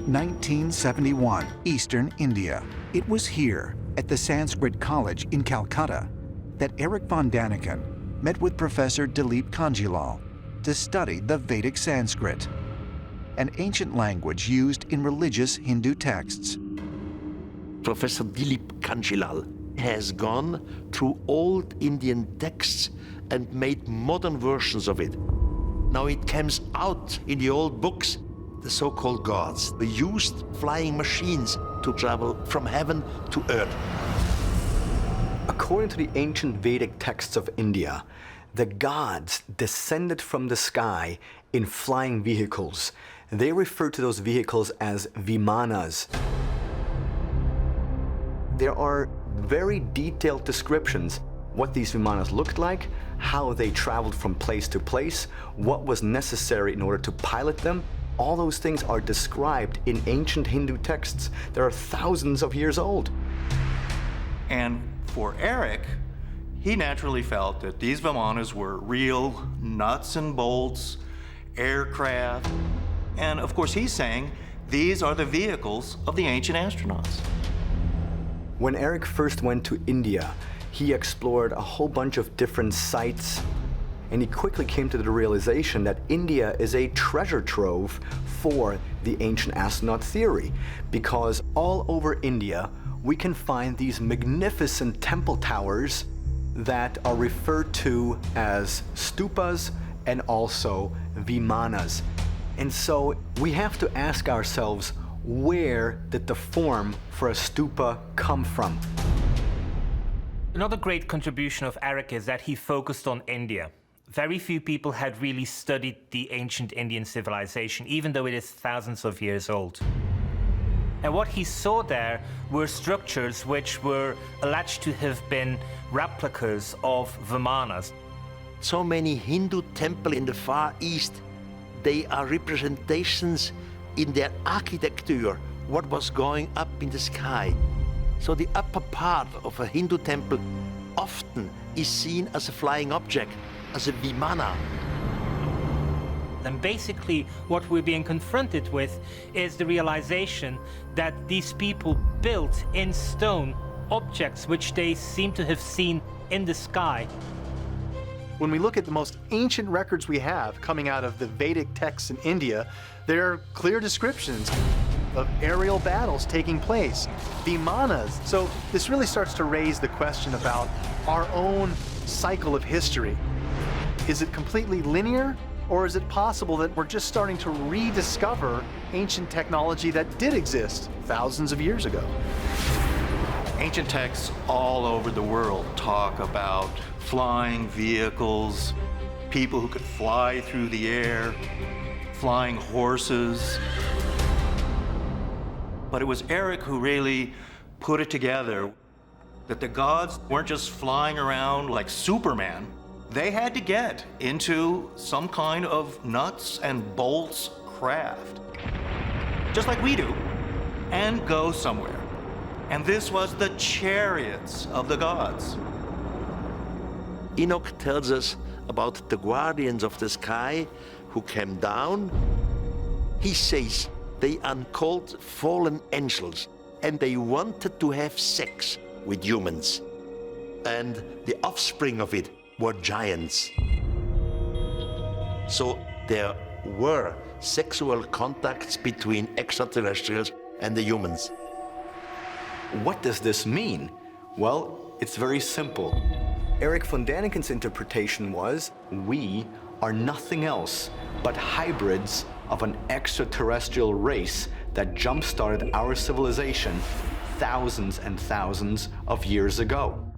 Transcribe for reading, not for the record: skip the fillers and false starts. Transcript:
1971, Eastern India. It was here, at the Sanskrit College in Calcutta, that Erich von Daniken met with Professor Dilip Kanjilal to study the Vedic Sanskrit, an ancient language used in religious Hindu texts. Professor Dilip Kanjilal has gone through old Indian texts and made modern versions of it. Now it comes out in the old books, the so-called gods. They used flying machines to travel from heaven to earth. According to the ancient Vedic texts of India, the gods descended from the sky in flying vehicles. They refer to those vehicles as vimanas. There are very detailed descriptions what these vimanas looked like, how they traveled from place to place, what was necessary in order to pilot them. All those things are described in ancient Hindu texts that are thousands of years old. And for Erich, he naturally felt that these vimanas were real nuts and bolts aircraft. And of course, he's saying these are the vehicles of the ancient astronauts. When Erich first went to India, he explored a whole bunch of different sites, and he quickly came to the realization that India is a treasure trove for the ancient astronaut theory, because all over India, we can find these magnificent temple towers that are referred to as stupas and also vimanas. And so we have to ask ourselves, where did the form for a stupa come from? Another great contribution of Erich is that he focused on India. Very few people had really studied the ancient Indian civilization, even though it is thousands of years old. And what he saw there were structures which were alleged to have been replicas of vimanas. So many Hindu temples in the Far East, they are representations in their architecture, what was going up in the sky. So the upper part of a Hindu temple often is seen as a flying object, as a vimana. And basically what we're being confronted with is the realization that these people built in stone objects which they seem to have seen in the sky. When we look at the most ancient records we have coming out of the Vedic texts in India, there are clear descriptions of aerial battles taking place, vimanas. So this really starts to raise the question about our own cycle of history. Is it completely linear, or is it possible that we're just starting to rediscover ancient technology that did exist thousands of years ago? Ancient texts all over the world talk about flying vehicles, people who could fly through the air, flying horses. But it was Erich who really put it together, that the gods weren't just flying around like Superman. They had to get into some kind of nuts and bolts craft, just like we do, and go somewhere. And this was the chariots of the gods. Enoch tells us about the guardians of the sky who came down. He says they are called fallen angels, and they wanted to have sex with humans. And the offspring of it were giants. So there were sexual contacts between extraterrestrials and the humans. What does this mean? Well, it's very simple. Erich von Daniken's interpretation was, we are nothing else but hybrids of an extraterrestrial race that jump-started our civilization thousands and thousands of years ago.